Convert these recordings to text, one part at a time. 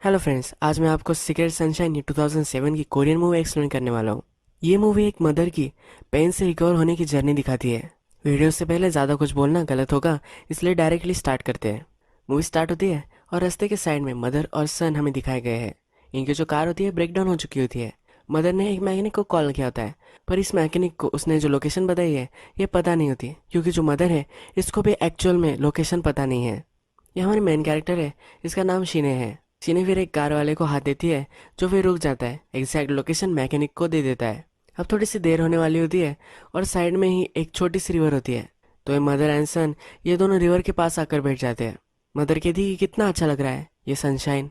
Hello friends, आज मैं आपको सीक्रेट सनशाइन 2007 की कोरियन मूवी एक्सप्लेन करने वाला हूँ। ये मूवी एक मदर की पेन से रिकवर होने की जर्नी दिखाती है। वीडियो से पहले ज़्यादा कुछ बोलना गलत होगा, इसलिए डायरेक्टली स्टार्ट करते हैं। मूवी स्टार्ट होती है और रास्ते के साइड में मदर और सन हमें दिखाए गए हैं। इनकी जो कार होती है ब्रेक डाउन हो चुकी होती है। मदर ने एक मैकेनिक को कॉल किया होता है, पर इस मैकेनिक को उसने जो लोकेशन बताई है ये पता नहीं होती, क्योंकि जो मदर है इसको भी एक्चुअल में लोकेशन पता नहीं है। ये हमारे मेन कैरेक्टर है, इसका नाम शिने है। शिने फिर एक कार वाले को हाथ देती है, जो फिर रुक जाता है। एग्जैक्ट लोकेशन मैकेनिक को दे देता है। अब थोड़ी सी देर होने वाली होती है और साइड में ही एक छोटी सी रिवर होती है। तो ये मदर एंड सन ये दोनों रिवर के पास आकर बैठ जाते हैं। मदर कहती है कि कितना अच्छा लग रहा है ये सनशाइन।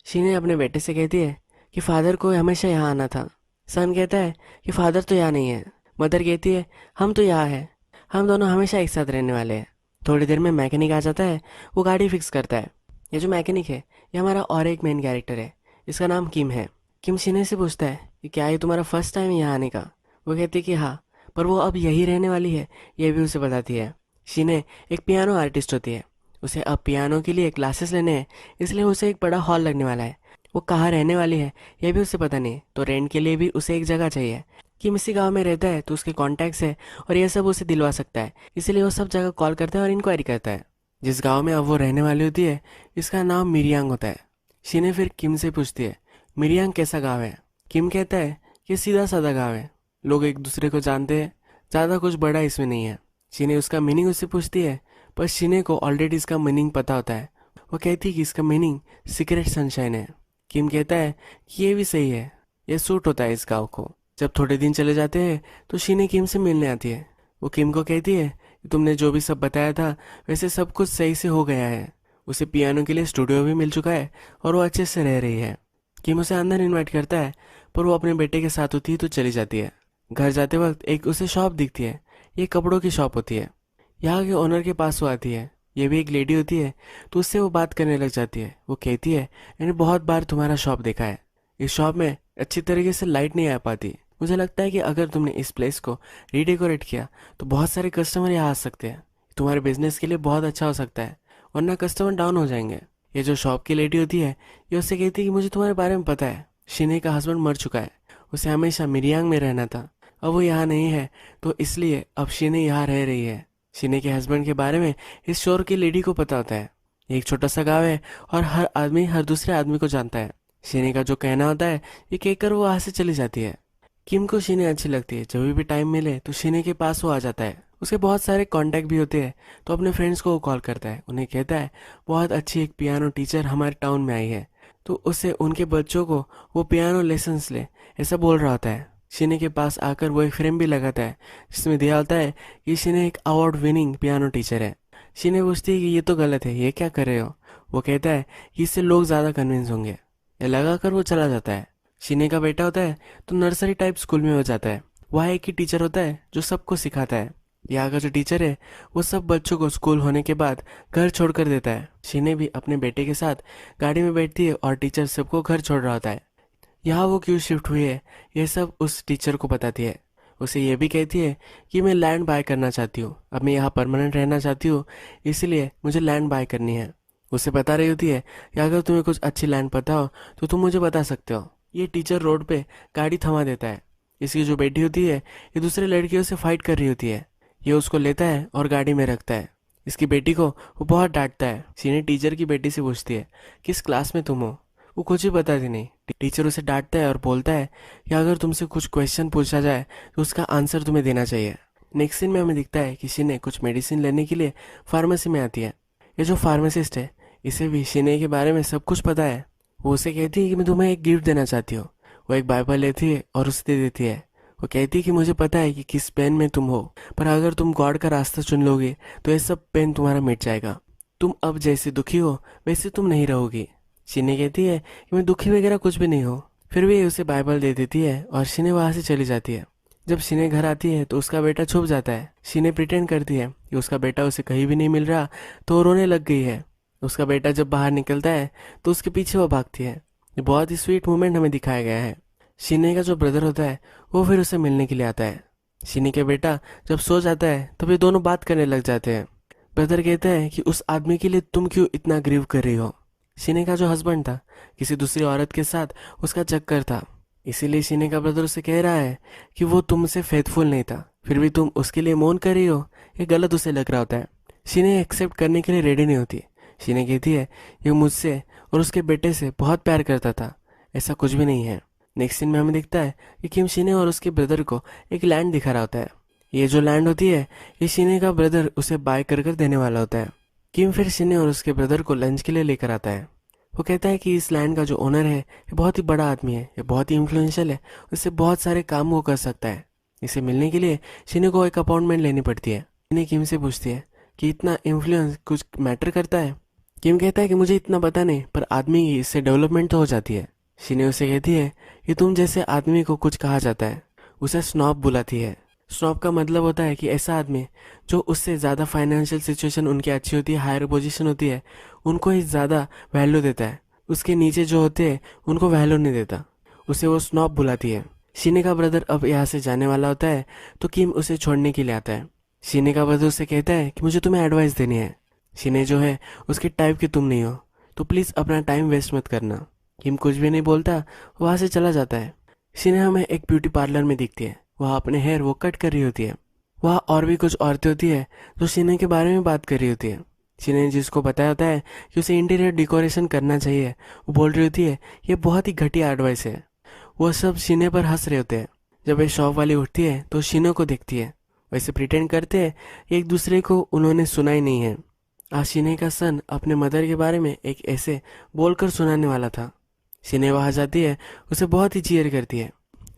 शिने अपने बेटे से कहती है कि फादर को हमेशा यहाँ आना था। सन कहता है कि फादर तो यहाँ नहीं है। मदर कहती है हम तो यहाँ है, हम दोनों हमेशा एक साथ रहने वाले हैं। थोड़ी देर में मैकेनिक आ जाता है, वो गाड़ी फिक्स करता है। ये जो मैकेनिक है ये हमारा और एक मेन कैरेक्टर है, इसका नाम किम है। किम शिने से पूछता है कि क्या ये तुम्हारा फर्स्ट टाइम यहाँ आने का। वो कहती है कि हाँ, पर वो अब यही रहने वाली है ये भी उसे बताती है। शिने एक पियानो आर्टिस्ट होती है, उसे अब पियानो के लिए क्लासेस लेने हैं, इसलिए उसे एक बड़ा हॉल लगने वाला है। वो कहाँ रहने वाली है ये भी उसे पता नहीं, तो रेंट के लिए भी उसे एक जगह चाहिए। किम इसी गाँव में रहता है तो उसके कॉन्टैक्ट्स है और यह सब उसे दिलवा सकता है, इसलिए वो सब जगह कॉल करता है और इंक्वायरी करता है। जिस गांव में अब वो रहने वाली होती है इसका नाम मिरियांग होता है। शीने फिर किम से पूछती है मिरियांग कैसा गांव है। किम कहता है कि सीधा साधा गांव है, लोग एक दूसरे को जानते हैं, ज़्यादा कुछ बड़ा इसमें नहीं है। शीने उसका मीनिंग उससे पूछती है, पर शीने को ऑलरेडी इसका मीनिंग पता होता है। वो कहती है कि इसका मीनिंग सीक्रेट सनशाइन है। किम कहता है कि ये भी सही है, ये सूट होता है इस गाँव को। जब थोड़े दिन चले जाते हैं तो शीने किम से मिलने आती है। वो किम को कहती है कि तुमने जो भी सब बताया था वैसे सब कुछ सही से हो गया है। उसे पियानो के लिए स्टूडियो भी मिल चुका है और वो अच्छे से रह रही है। किम उसे अंदर इनवाइट करता है, पर वो अपने बेटे के साथ होती है तो चली जाती है। घर जाते वक्त एक उसे शॉप दिखती है, ये कपड़ों की शॉप होती है। यहाँ के ओनर के पास वो आती है, ये भी एक लेडी होती है, तो उससे वो बात करने लग जाती है। वो कहती है मैंने बहुत बार तुम्हारा शॉप देखा है, इस शॉप में अच्छी तरीके से लाइट नहीं आ पाती। मुझे लगता है कि अगर तुमने इस प्लेस को रीडेकोरेट किया तो बहुत सारे कस्टमर यहाँ आ सकते हैं, तुम्हारे बिजनेस के लिए बहुत अच्छा हो सकता है, वरना कस्टमर डाउन हो जाएंगे। ये जो शॉप की लेडी होती है ये उससे कहती है कि मुझे तुम्हारे बारे में पता है, शिने का हस्बैंड मर चुका है, उसे हमेशा मिरियांग में रहना था, अब वो यहाँ नहीं है, तो इसलिए अब शिने यहाँ रह रही है। शिने के हस्बैंड के बारे में इस शोर की लेडी को पता होता है। ये एक छोटा सा गाँव है और हर आदमी हर दूसरे आदमी को जानता है। शिने का जो कहना होता है ये कहकर वो वहाँ से चली जाती है। किम को शिने अच्छी लगती है, जब भी टाइम मिले तो शिने के पास वो आ जाता है। उसके बहुत सारे कांटेक्ट भी होते हैं, तो अपने फ्रेंड्स को वो कॉल करता है, उन्हें कहता है बहुत अच्छी एक पियानो टीचर हमारे टाउन में आई है, तो उससे उनके बच्चों को वो पियानो लेसन्स ले, ऐसा बोल रहा होता है। शिने के पास आकर वो एक फ्रेम भी लगाता है जिसमें दिया होता है कि शिने एक अवार्ड विनिंग पियानो टीचर है। शिने पूछती है कि ये तो गलत है, ये क्या कर रहे हो। वो कहता है कि इससे लोग ज़्यादा कन्विंस होंगे। ये लगाकर वो चला जाता है। शिने का बेटा होता है तो नर्सरी टाइप स्कूल में हो जाता है। वहाँ एक ही टीचर होता है जो सबको सिखाता है। यहाँ का जो टीचर है वो सब बच्चों को स्कूल होने के बाद घर छोड़ कर देता है। शिने भी अपने बेटे के साथ गाड़ी में बैठती है और टीचर सबको घर छोड़ रहा होता है। यहाँ वो क्यों शिफ्ट हुई है ये सब उस टीचर को बताती है। उसे ये भी कहती है कि मैं लैंड बाय करना चाहती हूँ, अब मैं यहाँ परमानेंट रहना चाहती हूँ, इसलिए मुझे लैंड बाय करनी है। उसे बता रही होती है कि अगर तुम्हें कुछ अच्छी लैंड पता हो तो तुम मुझे बता सकते हो। ये टीचर रोड पे गाड़ी थमा देता है। इसकी जो बेटी होती है ये दूसरे लड़कियों से फाइट कर रही होती है। ये उसको लेता है और गाड़ी में रखता है। इसकी बेटी को वो बहुत डांटता है। सीनियर टीचर की बेटी से पूछती है किस क्लास में तुम हो, वो कुछ भी बताती नहीं। टीचर उसे डांटता है और बोलता है कि अगर तुमसे कुछ क्वेश्चन पूछा जाए तो उसका आंसर तुम्हें देना चाहिए। नेक्स्ट सीन में हमें दिखता है कि शिने कुछ मेडिसिन लेने के लिए फार्मेसी में आती है। ये जो फार्मासिस्ट है इसे भी शिने के बारे में सब कुछ पता है। वो उसे कहती है कि मैं तुम्हें एक गिफ्ट देना चाहती हूँ। वो एक बाइबल लेती है और उसे दे देती है। वो कहती है कि मुझे पता है कि किस पेन में तुम हो, पर अगर तुम गॉड का रास्ता चुन लोगे तो ये सब पेन तुम्हारा मिट जाएगा। तुम अब जैसे दुखी हो वैसे तुम नहीं रहोगी। शिने कहती है कि मैं दुखी वगैरह कुछ भी नहीं हूँ। फिर भी उसे बाइबल दे देती है और शिने वहाँ से चली जाती है। जब शिने घर आती है तो उसका बेटा छुप जाता है। शिने प्रिटेंड करती है कि उसका बेटा उसे कहीं भी नहीं मिल रहा, तो वो रोने लग गई है। उसका बेटा जब बाहर निकलता है तो उसके पीछे वो भागती है। ये बहुत ही स्वीट मोमेंट हमें दिखाया गया है। शिने का जो ब्रदर होता है वो फिर उसे मिलने के लिए आता है। शिने के बेटा जब सो जाता है तब ये दोनों बात करने लग जाते हैं। ब्रदर कहता है कि उस आदमी के लिए तुम क्यों इतना ग्रीव कर रही हो। शिने का जो हस्बैंड था किसी दूसरी औरत के साथ उसका चक्कर था, इसीलिए शिने का ब्रदर उसे कह रहा है कि वो तुमसे फेथफुल नहीं था, फिर भी तुम उसके लिए मौन कर रही हो। ये गलत उसे लग रहा होता है। शिने एक्सेप्ट करने के लिए रेडी नहीं होती। शिने कहती है ये मुझसे और उसके बेटे से बहुत प्यार करता था, ऐसा कुछ भी नहीं है। नेक्स्ट सीन में हमें दिखता है कि किम शिने और उसके ब्रदर को एक लैंड दिखा रहा होता है। ये जो लैंड होती है ये शिने का ब्रदर उसे बाय कर देने वाला होता है। किम फिर शिने और उसके ब्रदर को लंच के लिए लेकर आता है। वो कहता है कि इस लैंड का जो ओनर है ये बहुत ही बड़ा आदमी है, ये बहुत ही इन्फ्लुएंशियल है, उससे बहुत सारे काम वो कर सकता है। इसे मिलने के लिए शिने को एक अपॉइंटमेंट लेनी पड़ती है। शिने किम से पूछती है कि इतना इन्फ्लुएंस कुछ मैटर करता है। किम कहता है कि मुझे इतना पता नहीं, पर आदमी की इससे डेवलपमेंट तो हो जाती है। शिने उसे कहती है कि तुम जैसे आदमी को कुछ कहा जाता है, उसे स्नॉब बुलाती है। स्नॉब का मतलब होता है कि ऐसा आदमी जो उससे ज़्यादा फाइनेंशियल सिचुएशन उनकी अच्छी होती है, हायर पोजीशन होती है, उनको ही ज़्यादा वैल्यू देता है, उसके नीचे जो होते हैं उनको वैल्यू नहीं देता, उसे वो स्नॉब बुलाती है। शिने का ब्रदर अब यहाँ से जाने वाला होता है तो किम उसे छोड़ने के लिए आता है। शिने का ब्रदर उसे कहता है कि मुझे तुम्हें एडवाइस देनी है। शिने जो है उसके टाइप की तुम नहीं हो, तो प्लीज़ अपना टाइम वेस्ट मत करना। किम कुछ भी नहीं बोलता, वहाँ से चला जाता है। शिने हमें एक ब्यूटी पार्लर में दिखती है, वह अपने हेयर वो कट कर रही होती है। वहाँ और भी कुछ औरतें होती है जो शिने के बारे में बात कर रही होती है। शिने ने जिसको बताया होता है कि उसे इंटीरियर डेकोरेशन करना चाहिए, वो बोल रही होती है ये बहुत ही घटिया एडवाइस है। वो सब शिने पर हंस रहे होते हैं। जब ये शॉप वाली उठती है तो शिने को देखती है, वैसे प्रिटेंड करते हैं एक दूसरे को उन्होंने सुना ही नहीं है। आज शिने का सन अपने मदर के बारे में एक ऐसे बोलकर सुनाने वाला था। शिने वहाँ जाती है, उसे बहुत ही चीयर करती है।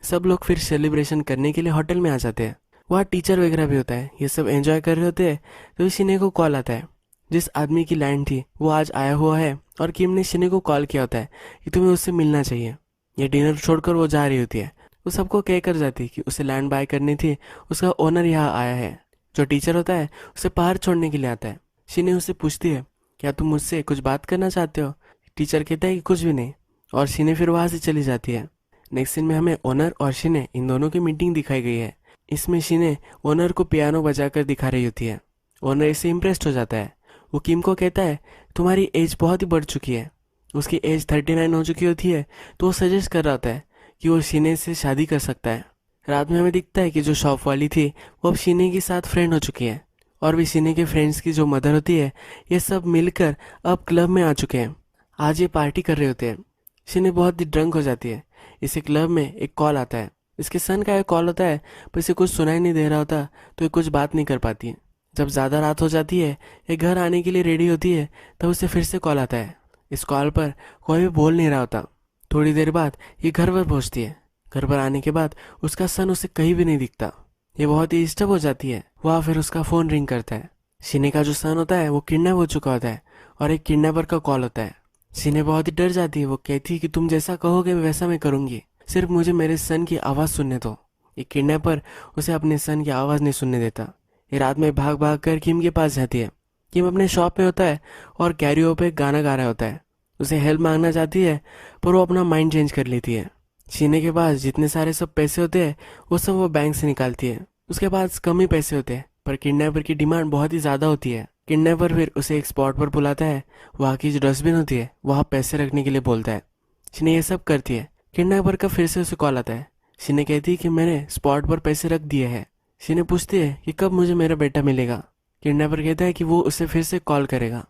सब लोग फिर सेलिब्रेशन करने के लिए होटल में आ जाते हैं। वहाँ टीचर वगैरह भी होता है, ये सब एंजॉय कर रहे होते हैं। तो शिने को कॉल आता है, जिस आदमी की लाइन थी वो आज आया हुआ है और किम ने शिने को कॉल किया होता है कि तुम्हें उससे मिलना चाहिए। ये डिनर छोड़कर वो जा रही होती है। वो सबको कह कर जाती है कि उसे लैंड बाय करनी थी, उसका ओनर यहाँ आया है। जो टीचर होता है उसे बाहर छोड़ने के लिए आता है। शिने उससे पूछती है क्या तुम मुझसे कुछ बात करना चाहते हो। टीचर कहता है कि कुछ भी नहीं, और शिने फिर वहाँ से चली जाती है। नेक्स्ट सीन में हमें ओनर और शिने इन दोनों की मीटिंग दिखाई गई है। इसमें शिने ओनर को पियानो बजाकर दिखा रही होती है। ओनर इससे इम्प्रेस्ड हो जाता है। वो किम को कहता है तुम्हारी एज बहुत ही बढ़ चुकी है। उसकी एज 39 हो चुकी होती है, तो वो सजेस्ट कर रहा होता है कि वो शिने से शादी कर सकता है। रात में हमें दिखता है कि जो शॉप वाली थी वो अब शिने के साथ फ्रेंड हो चुकी है, और भी शिने के फ्रेंड्स की जो मदर होती है, ये सब मिलकर अब क्लब में आ चुके हैं। आज ये पार्टी कर रहे होते हैं। शिने बहुत ही ड्रंक हो जाती है। इसे क्लब में एक कॉल आता है। इसके सन का एक कॉल होता है, पर इसे कुछ सुनाई नहीं दे रहा होता, तो ये कुछ बात नहीं कर पाती है। जब ज़्यादा रात हो जाती है, ये घर आने के लिए रेडी होती है, तब उसे फिर से कॉल आता है। इस कॉल पर कोई भी बोल नहीं रहा होता। थोड़ी देर बाद ये घर पर पहुंचती है। घर पर आने के बाद उसका सन उसे कहीं भी नहीं दिखता। ये बहुत ही डिस्टर्ब हो जाती है। वहाँ फिर उसका फ़ोन रिंग करता है। शिने का जो सन होता है वो किडनैप हो चुका होता है, और एक किडनैपर का कॉल होता है। शिने बहुत ही डर जाती है। वो कहती है कि तुम जैसा कहोगे वैसा मैं करूँगी, सिर्फ मुझे मेरे सन की आवाज़ सुनने दो। ये किडनैपर उसे अपने सन की आवाज़ नहीं सुनने देता। ये रात में भाग भाग कर किम के पास जाती है। किम अपने शॉप में होता है और कैरियो पे गाना गा रहा होता है। उसे हेल्प मांगना चाहती है, पर वो अपना माइंड चेंज कर लेती है। शिने के पास जितने सारे सब पैसे होते हैं वो सब वो बैंक से निकालती है। उसके पास कम ही पैसे होते हैं, पर किडनैपर की डिमांड बहुत ही ज़्यादा होती है। किडनैपर फिर उसे एक स्पॉट पर बुलाता है। वहाँ की जो डस्टबिन होती है वहाँ पैसे रखने के लिए बोलता है। शिने ये सब करती है। किडनैपर का फिर से उसे कॉल आता है। शिने कहती है कि मैंने स्पॉट पर पैसे रख दिए हैं। शिने पूछती है कि कब मुझे मेरा बेटा मिलेगा। किडनैपर कहता है कि वो उसे फिर से कॉल करेगा।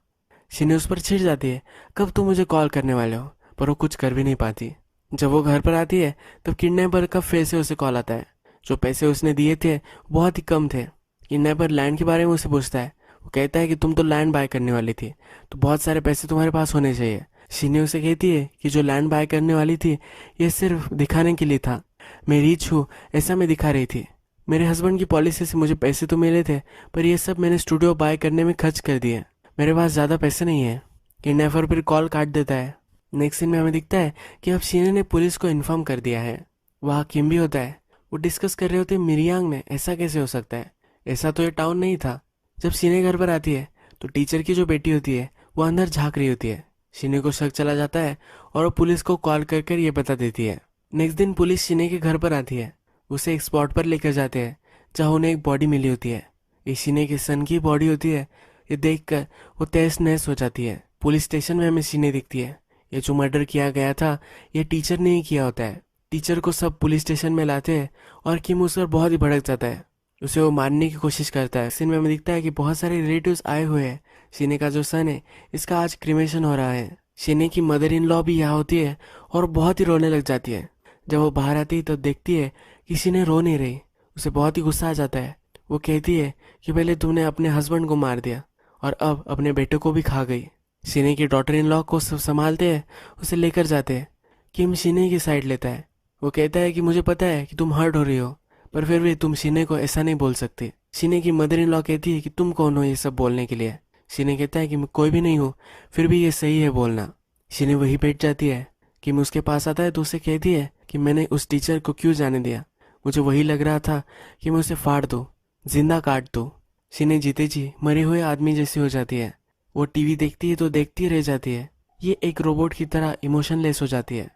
शिने उस पर चिढ़ जाती है, कब तुम मुझे कॉल करने वाले हो, पर वो कुछ कर भी नहीं पाती। जब वो घर पर आती है तब किडनैपर का फिर से उसे कॉल आता है। जो पैसे उसने दिए थे बहुत ही कम थे। किडनैपर लैंड के बारे में उसे पूछता है। वो कहता है कि तुम तो लैंड बाय करने वाली थी, तो बहुत सारे पैसे तुम्हारे पास होने चाहिए। शिने उसे कहती है कि जो लैंड बाय करने वाली थी ये सिर्फ दिखाने के लिए था, मैं रिच हूँ ऐसा मैं दिखा रही थी। मेरे हस्बैंड की पॉलिसी से मुझे पैसे तो मिले थे, पर ये सब मैंने स्टूडियो बाय करने में खर्च कर दिए। मेरे पास ज़्यादा पैसे नहीं है। किडनैपर फिर कॉल काट देता है। नेक्स्ट सीन में हमें दिखता है कि अब शिने ने पुलिस को इन्फॉर्म कर दिया है। वहाँ किम भी होता है। वो डिस्कस कर रहे होते हैं मिरियांग में ऐसा कैसे हो सकता है, ऐसा तो ये टाउन नहीं था। जब शिने घर पर आती है तो टीचर की जो बेटी होती है वो अंदर झाँक रही होती है। शिने को शक चला जाता है और वो पुलिस को कॉल कर कर ये बता देती है। नेक्स्ट दिन पुलिस शिने के घर पर आती है। उसे एक स्पॉट पर लेकर जाते हैं जहाँ उन्हें एक बॉडी मिली होती है। ये शिने के सन की बॉडी होती है। ये देखकर वो तहस नहस हो जाती है। पुलिस स्टेशन में हमें शीने दिखती है। ये जो मर्डर किया गया था ये टीचर ने ही किया होता है। टीचर को सब पुलिस स्टेशन में लाते हैं और किम उस पर बहुत ही भड़क जाता है। उसे वो मारने की कोशिश करता है। सीन में हमें दिखता है कि बहुत सारे रिलेटिव्स आए हुए हैं। शीने का जो सन है इसका आज क्रिमेशन हो रहा है। शीने की मदर इन लॉ भी यहाँ होती है और बहुत ही रोने लग जाती है। जब वो बाहर आती है तो देखती है कि शीने रो नहीं रही। उसे बहुत ही गुस्सा आ जाता है। वो कहती है कि पहले तुमने अपने हस्बैंड को मार दिया और अब अपने बेटे को भी खा गई। शीने की डॉटर इन लॉ को सब संभालते हैं, उसे लेकर जाते हैं। किम शीने की साइड लेता है। वो कहता है कि मुझे पता है कि तुम हर्ट हो रही हो, पर फिर भी तुम शीने को ऐसा नहीं बोल सकती। शीने की मदर इन लॉ कहती है कि तुम कौन हो ये सब बोलने के लिए। शीने कहता है कि मैं कोई भी नहीं हूँ, फिर भी ये सही है बोलना। शीने वही बैठ जाती है। किम उसके पास आता है तो उसे कहती है कि मैंने उस टीचर को क्यों जाने दिया। मुझे वही लग रहा था कि मैं उसे फाड़ दूँ, जिंदा काट दूँ। शीने जीते जी मरे हुए आदमी जैसी हो जाती है। वो टीवी देखती है तो देखती रह जाती है। ये एक रोबोट की तरह इमोशनलेस हो जाती है।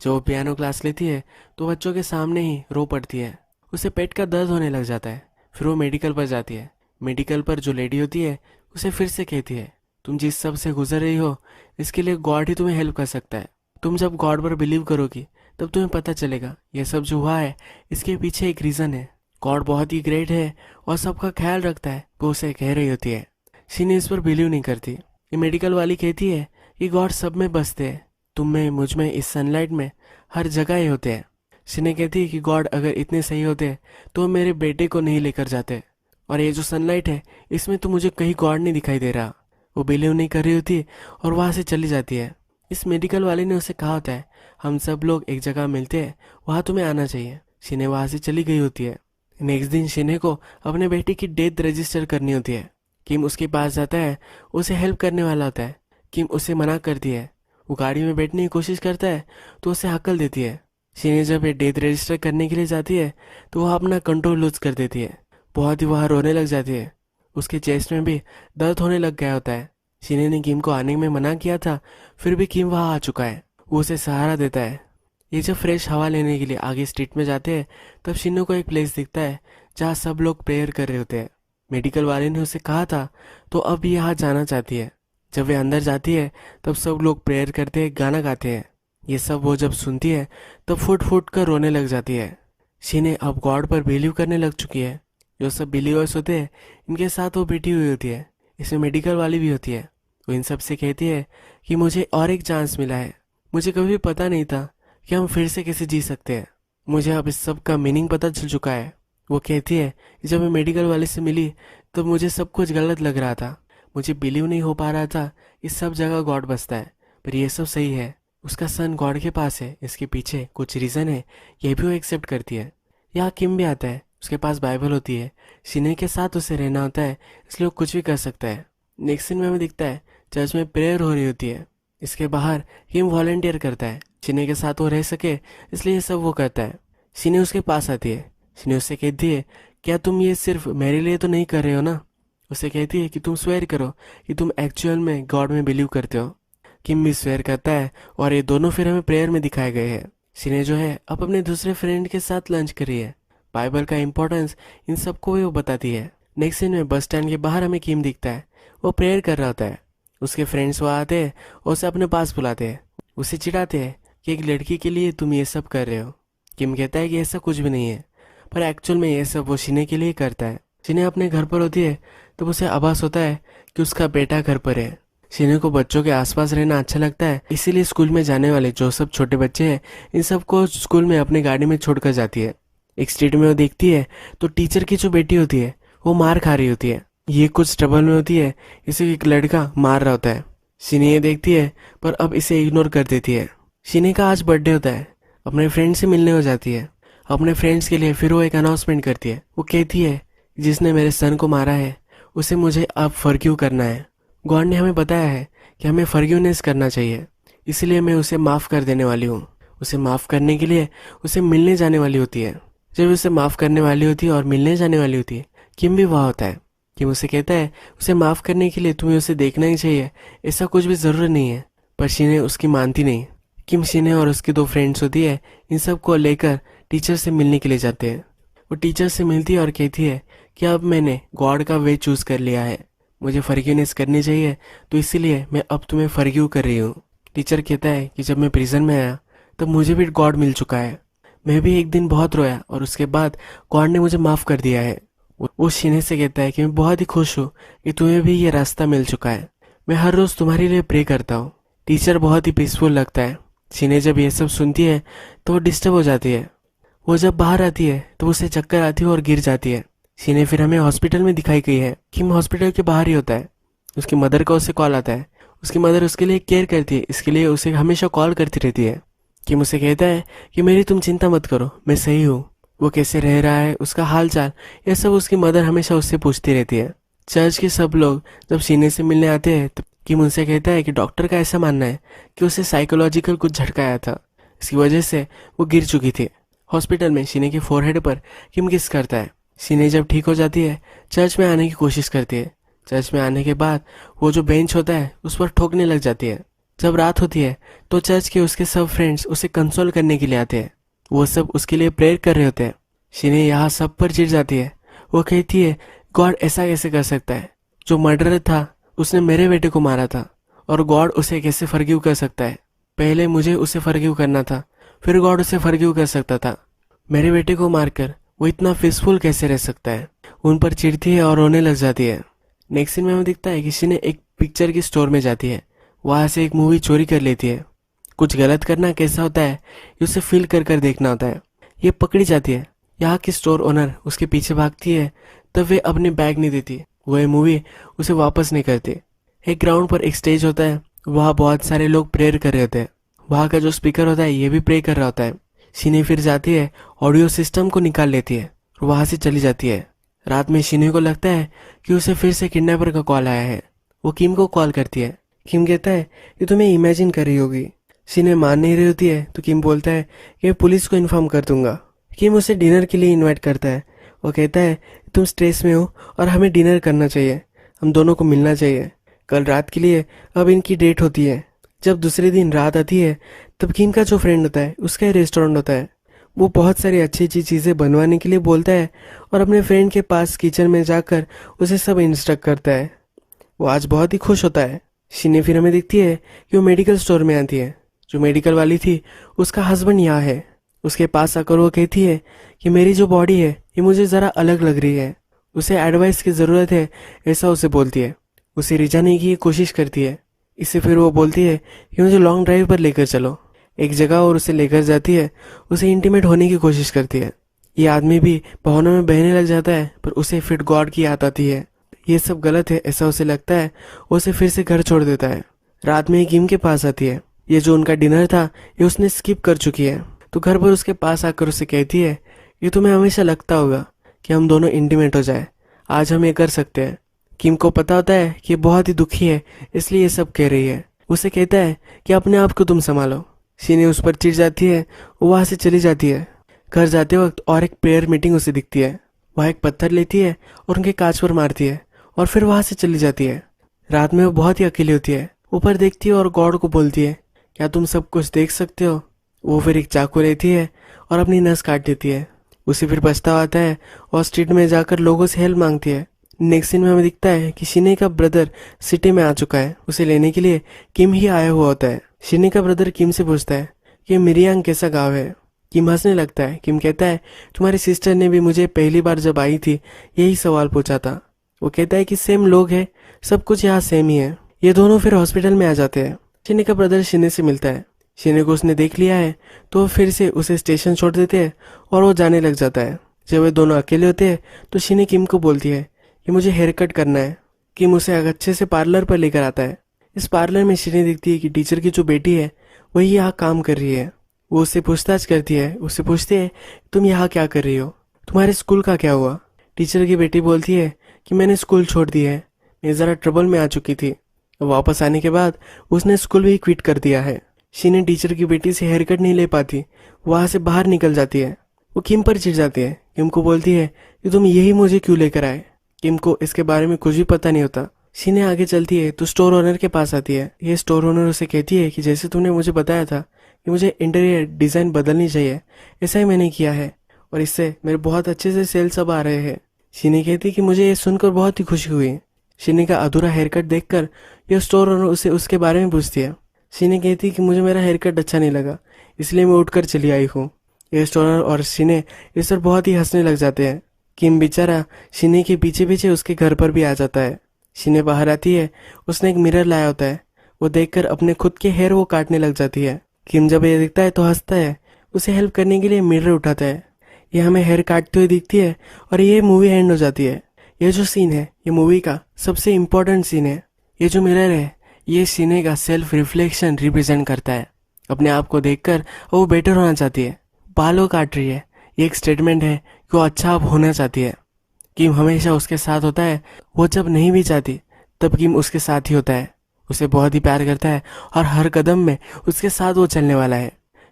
जब वो पियानो क्लास लेती है तो बच्चों के सामने ही रो पड़ती है। उसे पेट का दर्द होने लग जाता है। फिर वो मेडिकल पर जाती है। मेडिकल पर जो लेडी होती है उसे फिर से कहती है तुम जिस सब से गुजर रही हो इसके लिए गॉड ही तुम्हें हेल्प कर सकता है। तुम जब गॉड पर बिलीव करोगी तब तुम्हें पता चलेगा ये सब जो हुआ है इसके पीछे एक रीज़न है। गॉड बहुत ही ग्रेट है और सबका ख्याल रखता है, वो उसे कह रही होती है। शीने इस पर बिलीव नहीं करती। ये मेडिकल वाली कहती है कि गॉड सब में बसते हैं, तुम में, मुझ में, इस सनलाइट में, हर जगह ही होते हैं। शीने कहती है कि गॉड अगर इतने सही होते तो मेरे बेटे को नहीं लेकर जाते, और ये जो सनलाइट है इसमें तो मुझे कहीं गॉड नहीं दिखाई दे रहा। वो बिलीव नहीं कर रही होती और वहाँ से चली जाती है। इस मेडिकल वाले ने उसे कहा होता है हम सब लोग एक जगह मिलते हैं, वहाँ तुम्हें आना चाहिए। शीने वहाँ से चली गई होती है। नेक्स्ट दिन शीने को अपने बेटे की डेथ रजिस्टर करनी होती है। किम उसके पास जाता है, उसे हेल्प करने वाला होता है। किम उसे मना करती है। वो गाड़ी में बैठने की कोशिश करता है तो उसे हक्कल देती है। शीने जब ये डेथ रजिस्टर करने के लिए जाती है तो वह अपना कंट्रोल लूज कर देती है। बहुत ही वह रोने लग जाती है। उसके चेस्ट में भी दर्द होने लग गया होता है। शीने ने किम को आने में मना किया था, फिर भी किम वहाँ आ चुका है। वो उसे सहारा देता है। ये जब फ्रेश हवा लेने के लिए आगे स्ट्रीट में जाते हैं तब शीने को एक प्लेस दिखता है जहाँ सब लोग प्रेयर कर रहे होते हैं। मेडिकल वाले ने उसे कहा था तो अब यहाँ जाना चाहती है। जब वे अंदर जाती है तब सब लोग प्रेयर करते हैं, गाना गाते हैं। ये सब वो जब सुनती है तब फुट फुट कर रोने लग जाती है। शीने अब गॉड पर बिलीव करने लग चुकी है। जो सब बिलीवर्स होते हैं इनके साथ वो बैठी हुई होती है। इसमें मेडिकल वाली भी होती है। वो इन सब से कहती है कि मुझे और एक चांस मिला है। मुझे कभी पता नहीं था कि हम फिर से कैसे जी सकते हैं। मुझे अब इस सब का मीनिंग पता चल चुका है। वो कहती है कि जब मैं मेडिकल वाले से मिली तब मुझे सब कुछ गलत लग रहा था। मुझे बिलीव नहीं हो पा रहा था इस सब जगह गॉड बसता है, पर ये सब सही है। उसका सन गॉड के पास है, इसके पीछे कुछ रीज़न है, ये भी वो एक्सेप्ट करती है। यहाँ किम भी आता है। उसके पास बाइबल होती है। शीने के साथ उसे रहना होता है, इसलिए वो कुछ भी कर सकता है। नेक्स्ट सीन में हमें दिखता है चर्च में प्रेयर हो रही होती है। इसके बाहर किम वॉलंटियर करता है। शीने के साथ वो रह सके इसलिए ये सब वो करता है। शीने उसके पास आती है। शीने उससे कहती है क्या तुम ये सिर्फ मेरे लिए तो नहीं कर रहे हो ना। उसे कहती है कि तुम स्वेयर करो कि तुम एक्चुअल में गॉड में बिलीव करते हो। किम भी स्वेयर करता है और ये दोनों फिर हमें प्रेयर में दिखाए गए हैं। शीने जो है अब अपने दूसरे फ्रेंड के साथ लंच कर रही है। बाइबल का इंपॉर्टेंस इन सबको वो बताती है। नेक्स्ट सीन में बस स्टैंड के बाहर हमें किम दिखता है। वो प्रेयर कर रहा होता है। उसके फ्रेंड्स वहाँ आते हैं और उसे अपने पास बुलाते हैं। उसे चिढ़ाते हैं कि एक लड़की के लिए तुम ये सब कर रहे हो। किम कहता है कि ऐसा कुछ भी नहीं है, पर एक्चुअल में ये सब वो शीने के लिए करता है। शीने अपने घर पर होती है तब उसे आभास होता है कि उसका बेटा घर पर है। शीने को बच्चों के आसपास रहना अच्छा लगता है, इसीलिए स्कूल में जाने वाले जो सब छोटे बच्चे हैं इन सबको स्कूल में अपने गाड़ी में छोड़कर जाती है। एक स्ट्रीट में वो देखती है तो टीचर की जो बेटी होती है वो मार खा रही होती है। ये कुछ ट्रबल में होती है, इसे एक लड़का मार रहा होता है। शीने ये देखती है पर अब इसे इग्नोर कर देती है। शीने का आज बर्थडे होता है। अपने फ्रेंड से मिलने हो जाती है। अपने फ्रेंड्स के लिए फिर वो एक अनाउंसमेंट करती है। वो कहती है जिसने मेरे सन को मारा है उसे मुझे अब फॉरगिव करना है। गॉड ने हमें बताया है कि हमें फॉरगिवनेस करना चाहिए, इसलिए मैं उसे माफ़ कर देने वाली हूँ। उसे माफ़ करने के लिए उसे मिलने जाने वाली होती है। जब उसे माफ़ करने वाली होती है और मिलने जाने वाली होती है किम भी वहाँ होता है। किम उसे कहता है उसे माफ़ करने के लिए तुम्हें उसे देखना ही चाहिए, ऐसा कुछ भी ज़रूरी नहीं है। पर शीने उसकी मानती नहीं। किम, शीने और उसकी दो फ्रेंड्स होती है, इन सब को लेकर टीचर से मिलने के लिए जाते हैं। वो टीचर से मिलती है और कहती है कि अब मैंने गॉड का वे चूज़ कर लिया है। मुझे फॉरगिवनेस करनी चाहिए, तो इसीलिए मैं अब तुम्हें फॉरगिव कर रही हूँ। टीचर कहता है कि जब मैं प्रिजन में आया तब मुझे भी गॉड मिल चुका है। मैं भी एक दिन बहुत रोया और उसके बाद गॉड ने मुझे माफ़ कर दिया है। वो शीने से कहता है कि मैं बहुत ही खुश हूँ कि तुम्हें भी ये रास्ता मिल चुका है। मैं हर रोज़ तुम्हारे लिए प्रे करता हूँ। टीचर बहुत ही पीसफुल लगता है। शीने जब ये सब सुनती है तो वो डिस्टर्ब हो जाती है। वो जब बाहर आती है तो उसे चक्कर आती है और गिर जाती है। शीने फिर हमें हॉस्पिटल में दिखाई गई है। किम हॉस्पिटल के बाहर ही होता है। उसकी मदर का उसे कॉल आता है। उसकी मदर उसके लिए केयर करती है, इसके लिए उसे हमेशा कॉल करती रहती है। किम उसे कहता है कि मेरी तुम चिंता मत करो, मैं सही हूँ। वो कैसे रह रहा है, उसका हाल चाल, यह सब उसकी मदर हमेशा उससे पूछती रहती है। चर्च के सब लोग जब शीने से मिलने आते हैं तो किम उनसे कहता है कि डॉक्टर का ऐसा मानना है कि उसे साइकोलॉजिकल कुछ झटका आया था, इसकी वजह से वो गिर चुकी थी। हॉस्पिटल में शीने के फोरहेड पर किम किस करता है। शीने जब ठीक हो जाती है चर्च में आने की कोशिश करती है। चर्च में आने के बाद वो जो बेंच होता है उस पर ठोकने लग जाती है। जब रात होती है तो चर्च के उसके सब फ्रेंड्स उसे कंसोल करने के लिए आते हैं। वो सब उसके लिए प्रेयर कर रहे होते हैं। शीने यहाँ सब पर चिढ़ जाती है। वो कहती है गॉड ऐसा कैसे कर सकता है, जो मर्डरर था उसने मेरे बेटे को मारा था, और गॉड उसे कैसे फॉरगिव कर सकता है। पहले मुझे उसे फॉरगिव करना था, फिर गॉड उसे फॉरगिव कर सकता था। मेरे बेटे को मारकर वो इतना पीसफुल कैसे रह सकता है। उन पर चिढ़ती है और रोने लग जाती है। नेक्स्ट सीन में हमें दिखता है कि शीने एक पिक्चर की स्टोर में जाती है। वहाँ से एक मूवी चोरी कर लेती है। कुछ गलत करना कैसा होता है ये उसे फील कर कर देखना होता है। ये पकड़ी जाती है। यहाँ की स्टोर ओनर उसके पीछे भागती है, तब वे अपने बैग नहीं देती। वो ये मूवी उसे वापस नहीं करती। एक ग्राउंड पर एक स्टेज होता है, वहाँ बहुत सारे लोग प्रेयर कर रहे होते हैं। वहाँ का जो स्पीकर होता है ये भी प्रे कर रहा होता है। शीने फिर जाती है, ऑडियो सिस्टम को निकाल लेती है और वहाँ से चली जाती है। रात में शीने को लगता है कि उसे फिर से किडनैपर का कॉल आया है। वो किम को कॉल करती है। किम कहता है कि तुम्हें इमेजिन कर रही होगी। शीने मान नहीं रही होती है तो किम बोलता है कि मैं पुलिस को इन्फॉर्म कर दूंगा। किम उसे डिनर के लिए इनवाइट करता है। वो कहता है तुम स्ट्रेस में हो और हमें डिनर करना चाहिए, हम दोनों को मिलना चाहिए। कल रात के लिए अब इनकी डेट होती है। जब दूसरे दिन रात आती है तब किम का जो फ्रेंड होता है उसका रेस्टोरेंट होता है। वो बहुत सारी अच्छी अच्छी चीज़ें बनवाने के लिए बोलता है और अपने फ्रेंड के पास किचन में जाकर उसे सब इंस्ट्रक्ट करता है। वो आज बहुत ही खुश होता है। शीने फिर हमें दिखती है कि वो मेडिकल स्टोर में आती है। जो मेडिकल वाली थी उसका हस्बैंड यहाँ है। उसके पास आकर वो कहती है कि मेरी जो बॉडी है ये मुझे ज़रा अलग लग रही है, उसे एडवाइस की ज़रूरत है, ऐसा उसे बोलती है। उसे रिझाने की कोशिश करती है। इससे फिर वो बोलती है कि मुझे लॉन्ग ड्राइव पर लेकर चलो एक जगह, और उसे लेकर जाती है। उसे इंटीमेट होने की कोशिश करती है। ये आदमी भी भावना में बहने लग जाता है, पर उसे फिर गॉड की याद आती है। ये सब गलत है ऐसा उसे लगता है। वो उसे फिर से घर छोड़ देता है। रात में किम के पास आती है। ये जो उनका डिनर था ये उसने स्किप कर चुकी है, तो घर पर उसके पास आकर उसे कहती है ये तुम्हें हमेशा लगता होगा कि हम दोनों इंटीमेट हो जाए, आज हम ये कर सकते हैं। किम को पता होता है कि ये बहुत ही दुखी है, इसलिए ये सब कह रही है। उसे कहता है कि अपने आप को तुम संभालो। शीने उस पर चिढ़ जाती है। वो वहाँ से चली जाती है। घर जाते वक्त और एक प्रेयर मीटिंग उसे दिखती है। वह एक पत्थर लेती है और उनके कांच पर मारती है और फिर वहाँ से चली जाती है। रात में वो बहुत ही अकेली होती है। ऊपर देखती है और गॉड को बोलती है क्या तुम सब कुछ देख सकते हो। वो फिर एक चाकू लेती है और अपनी नस काट देती है। उसे फिर पछतावा आता है और स्ट्रीट में जाकर लोगों से हेल्प मांगती है। नेक्स्ट सीन में हमें दिखता है कि शीने का ब्रदर सिटी में आ चुका है। उसे लेने के लिए किम ही आया हुआ होता है। शीने का ब्रदर किम से पूछता है कि मिरियांग कैसा गाँव है। किम हंसने लगता है। किम कहता है तुम्हारी सिस्टर ने भी मुझे पहली बार जब आई थी यही सवाल पूछा था। वो कहता है कि सेम लोग हैं, सब कुछ यहाँ सेम ही है। ये दोनों फिर हॉस्पिटल में आ जाते हैं। शीने का ब्रदर शीने से मिलता है। शीने को उसने देख लिया है तो वो फिर से उसे स्टेशन छोड़ देते हैं और वो जाने लग जाता है। जब वे दोनों अकेले होते हैं तो शीने किम को बोलती है कि मुझे हेयर कट करना है। किम उसे अच्छे से पार्लर पर लेकर आता है। इस पार्लर में शीने दिखती है कि टीचर की जो बेटी है वही यहाँ काम कर रही है। वो उससे पूछताछ करती है। उससे पूछती है तुम यहाँ क्या कर रही हो, तुम्हारे स्कूल का क्या हुआ। टीचर की बेटी बोलती है कि मैंने स्कूल छोड़ दी है, मैं ज़रा ट्रबल में आ चुकी थी। वापस आने के बाद उसने स्कूल भी क्विट कर दिया है। शीने टीचर की बेटी से हेयर कट नहीं ले पाती, वहाँ से बाहर निकल जाती है। वो किम पर चिढ़ जाती है। किम को बोलती है कि तुम यही मुझे क्यों लेकर आए। किम को इसके बारे में कुछ भी पता नहीं होता। शीने आगे चलती है तो स्टोर ओनर के पास आती है। ये स्टोर ओनर उसे कहती है कि जैसे तुमने मुझे बताया था कि मुझे इंटीरियर डिज़ाइन बदलनी चाहिए, ऐसा ही मैंने किया है और इससे मेरे बहुत अच्छे से सेल्स अब आ रहे हैं। शीने कहती है कि मुझे ये सुनकर बहुत ही खुशी हुई। शिने का अधूरा हेयर कट देखकर यह स्टोर ओनर उसे उसके बारे में पूछती है। शिने कहती कि मुझे मेरा हेयर कट अच्छा नहीं लगा, इसलिए मैं उठकर चली आई हूँ। यह स्टोर ओनर और शिने इस पर बहुत ही हंसने लग जाते हैं। किम बेचारा शिने के पीछे पीछे उसके घर पर भी आ जाता है। शिने बाहर आती है, उसने एक मिरर लाया होता है। वो देखकर अपने खुद के हेयर वो काटने लग जाती है। किम जब ये देखता है तो हंसता है, उसे हेल्प करने के लिए मिरर उठाता है। ये हमें हेयर काटते हुए दिखती है और ये मूवी एंड हो जाती है। ये जो सीन है ये मूवी का सबसे इम्पोर्टेंट सीन है। ये जो मिरर है ये शिने का सेल्फ रिफ्लेक्शन रिप्रेजेंट करता है। अपने आप को देखकर वो बेटर होना चाहती है, बालों काट रही है। ये एक स्टेटमेंट है कि वो अच्छा अब होना चाहती है। किम हमेशा उसके साथ होता है, वो जब नहीं भी चाहती तब किम उसके साथ ही होता है। उसे बहुत ही प्यार करता है और हर कदम में उसके साथ वो चलने वाला है।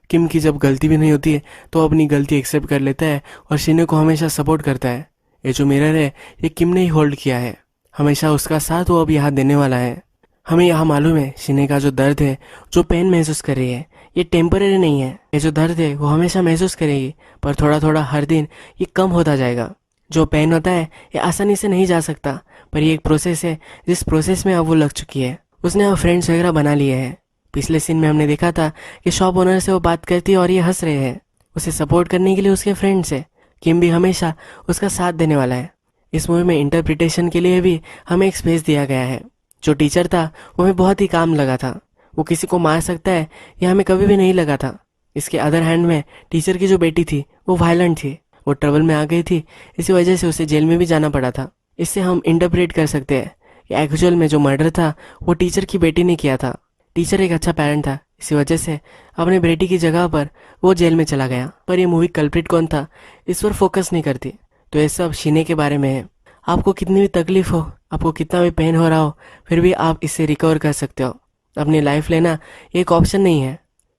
किम की जब गलती भी नहीं होती है तो अपनी गलती एक्सेप्ट कर लेता है और शिने को हमेशा सपोर्ट करता है। ये जो मिरर है ये किम ने ही होल्ड किया है, हमेशा उसका साथ वो अब यहाँ देने वाला है। हमें यहाँ मालूम है शिने का जो दर्द है, जो पेन महसूस कर रही है, ये टेम्पररी नहीं है। ये जो दर्द है वो हमेशा महसूस करेगी, पर थोड़ा थोड़ा हर दिन ये कम होता जाएगा। जो पेन होता है ये आसानी से नहीं जा सकता, पर ये एक प्रोसेस है जिस प्रोसेस में अब वो लग चुकी है। उसने अब फ्रेंड्स वगैरह बना लिए हैं। पिछले सीन में हमने देखा था कि शॉप ओनर से वो बात करती है और ये हंस रहे हैं। उसे सपोर्ट करने के लिए उसके फ्रेंड्स है। किम भी हमेशा उसका साथ देने वाला है। इस मूवी में इंटरप्रिटेशन के लिए भी हमें एक स्पेस दिया गया है। जो टीचर था वो हमें बहुत ही काम लगा था। वो किसी को मार सकता है यह हमें कभी भी नहीं लगा था। इसके अदर हैंड में टीचर की जो बेटी थी वो वायलेंट थी, वो ट्रबल में आ गई थी, इसी वजह से उसे जेल में भी जाना पड़ा था। इससे हम इंटरप्रेट कर सकते हैं कि एक्चुअल में जो मर्डर था वो टीचर की बेटी ने किया था। टीचर एक अच्छा पेरेंट था, इसी वजह से अपने बेटी की जगह पर वो जेल में चला गया। पर ये मूवी कल्प्रिट कौन था इस पर फोकस नहीं करती। तो ये सब शिने के बारे में है। आपको कितनी भी तकलीफ हो, आपको कितना भी पेन हो रहा हो, फिर भी आप इससे रिकवर कर सकते हो। अपनी लाइफ लेना एक ऑप्शन नहीं है।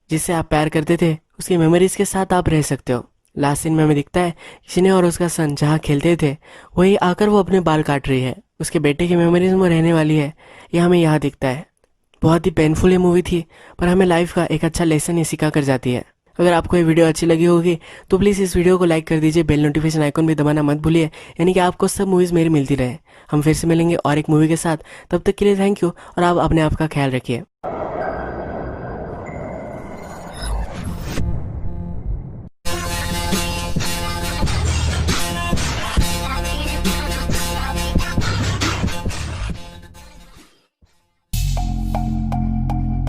जिससे आप प्यार करते थे उसकी मेमोरीज के साथ आप रह सकते हो। लास्ट सीन में हमें दिखता है कि शिने और उसका सन जहाँ खेलते थे वही आकर वो अपने बाल काट रही है। उसके बेटे की मेमोरीज में रहने वाली है, यह हमें यहाँ दिखता है। बहुत ही पेनफुल ये मूवी थी, पर हमें लाइफ का एक अच्छा लेसन ये सिखा कर जाती है। अगर आपको ये वीडियो अच्छी लगी होगी तो प्लीज़ इस वीडियो को लाइक कर दीजिए, बेल नोटिफिकेशन आइकन भी दबाना मत भूलिए, यानी कि आपको सब मूवीज़ मेरी मिलती रहे। हम फिर से मिलेंगे और एक मूवी के साथ, तब तक के लिए थैंक यू और आप अपने आप का ख्याल रखिए।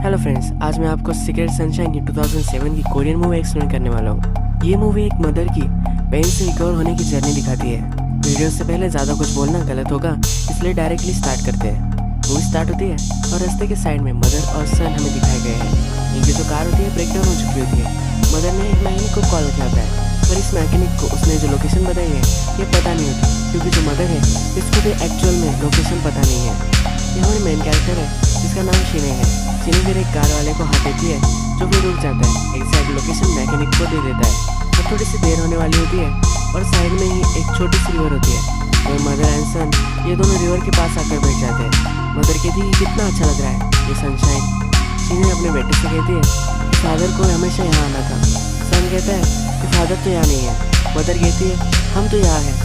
हेलो फ्रेंड्स, आज मैं आपको सीक्रेट सनशाइन की 2007 की कोरियन मूवी एक्सप्लेन करने वाला हूँ। ये मूवी एक मदर की पेन से रिकवर होने की जर्नी दिखाती है। वीडियो से पहले ज़्यादा कुछ बोलना गलत होगा, इसलिए डायरेक्टली स्टार्ट करते हैं। मूवी स्टार्ट होती है और रास्ते के साइड में मदर और सन हमें दिखाए गए हैं। इनकी जो कार होती है ब्रेकडाउन हो चुकी होती है। मदर ने एक मैकेनिक को कॉल किया है, पर इस मैकेनिक को उसने जो लोकेशन बताई है ये पता नहीं होती, क्योंकि जो मदर है इसको भी एक्चुअल में लोकेशन पता नहीं है। ये हमारे मेन कैरेक्टर है जिसका नाम शिने है। शिने फिर एक कार वाले को हाथ देती है जो फिर रुक जाता है। एग्जैक्ट लोकेशन मैकेनिक को दे देता है। और थोड़ी सी देर होने वाली होती है और साइड में ही एक छोटी सी रिवर होती है। तो मदर एंड सन ये दोनों रिवर के पास आकर बैठ जाते हैं। मदर कहती है कितना अच्छा लग रहा है ये सनशाइन। शिने अपने बेटे से कहती है कि फादर को हमेशा यहाँ आना था। सन कहता है कि फादर तो यहाँ नहीं है। मदर कहती है हम तो यहाँ हैं,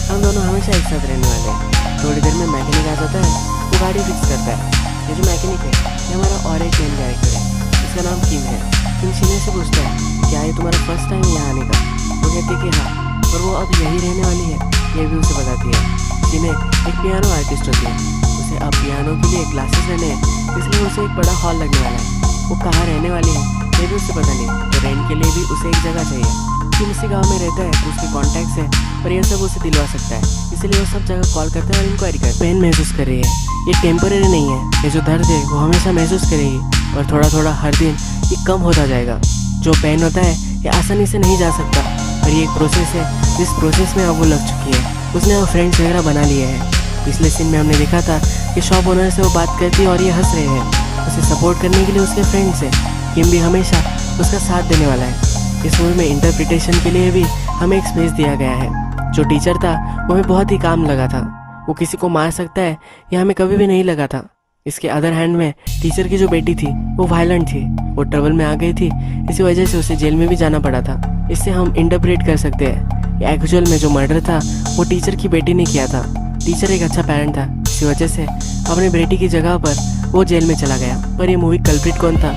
हम दोनों हमेशा एक साथ रहने वाले हैं। थोड़ी देर में मैकेनिक आ जाता है, वो गाड़ी फिक्स करता है। ये जो मैकेनिक है ये हमारा और एक मेन कैरेक्टर है, इसका नाम किम है। किम शिने से पूछता है क्या ये तुम्हारा फर्स्ट टाइम यहाँ आने का? वो कहती है कि हाँ, और वो अब यही रहने वाली है, ये भी उसे बताती है। शिने एक पियानो आर्टिस्ट होती है, उसे अब पियानो के लिए क्लासेस लेने हैं, इसलिए उसे एक बड़ा हॉल लगने वाला है। वो कहाँ रहने वाली है ये भी उसे पता नहीं, तो रेंट के लिए भी उसे एक जगह चाहिए। किम इसी गाँव में रहता है, उसके कॉन्टैक्ट्स है, पर यह सब उसे दिलवा सकता है, इसलिए वो सब जगह कॉल करता है और इंक्वायरी करता है। पेन महसूस कर रही है, ये टेम्पररी नहीं है। ये जो दर्द है वो हमेशा महसूस करेगी, और थोड़ा थोड़ा हर दिन ये कम होता जाएगा। जो पेन होता है ये आसानी से नहीं जा सकता, पर ये एक प्रोसेस है जिस प्रोसेस में अब वो लग चुकी है। उसने अब फ्रेंड्स वगैरह बना लिए हैं। पिछले सीन में हमने देखा था कि शॉप ओनर से वो बात करती है और ये हंस रहे हैं। उसे सपोर्ट करने के लिए उसके फ्रेंड्स है। किम भी हमेशा उसका साथ देने वाला है। इस मूवी में इंटरप्रिटेशन के लिए भी हमें एक स्पेस दिया गया है। जो टीचर था वो हमें बहुत ही काम लगा था। वो किसी को मार सकता है यह हमें कभी भी नहीं लगा था। इसके अदर हैंड में टीचर की जो बेटी थी वो वायलेंट थी, वो ट्रबल में आ गई थी, इसी वजह से उसे जेल में भी जाना पड़ा था। इससे हम इंटरप्रेट कर सकते हैं कि एक्चुअल में जो मर्डर था वो टीचर की बेटी ने किया था। टीचर एक अच्छा पेरेंट था, इसी वजह से अपने बेटी की जगह पर वो जेल में चला गया। पर ये मूवी कल्प्रिट कौन था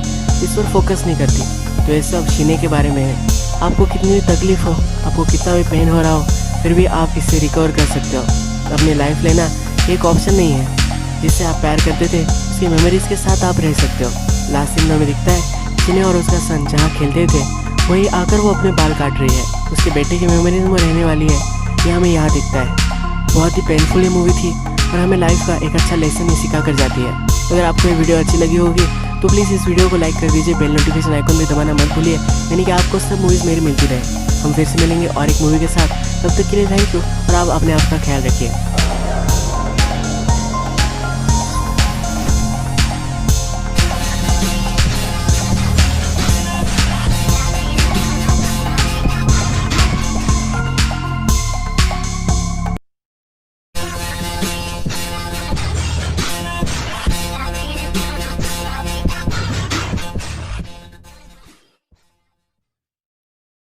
इस पर फोकस नहीं करती। तो ये सब शीने के बारे में है। आपको कितनी भी तकलीफ हो, आपको कितना भी पेन हो रहा हो, फिर भी आप इससे रिकवर कर सकते हो। अपनी लाइफ लेना एक ऑप्शन नहीं है। जिससे आप प्यार करते थे उसकी मेमोरीज के साथ आप रह सकते हो। लास्ट सीन में दिखता है शीने और उसका सन जहाँ खेलते थे वहीं आकर वो अपने बाल काट रही है। उसके बेटे की मेमोरीज में रहने वाली है, ये हमें यहाँ दिखता है। बहुत ही पेनफुल ये मूवी थी और हमें लाइफ का एक अच्छा लेसन ही सिखा कर जाती है। अगर आपको ये वीडियो अच्छी लगी होगी तो प्लीज़ इस वीडियो को लाइक कर दीजिए, बेल नोटिफिकेशन आइकन भी दबाना मत भूलिए, यानी कि आपको सब मूवीज़ मेरी मिलती रहे। हम फिर से मिलेंगे और एक मूवी के साथ। तब तक के लिए थैंक यू और आप अपने आप का ख्याल रखिए।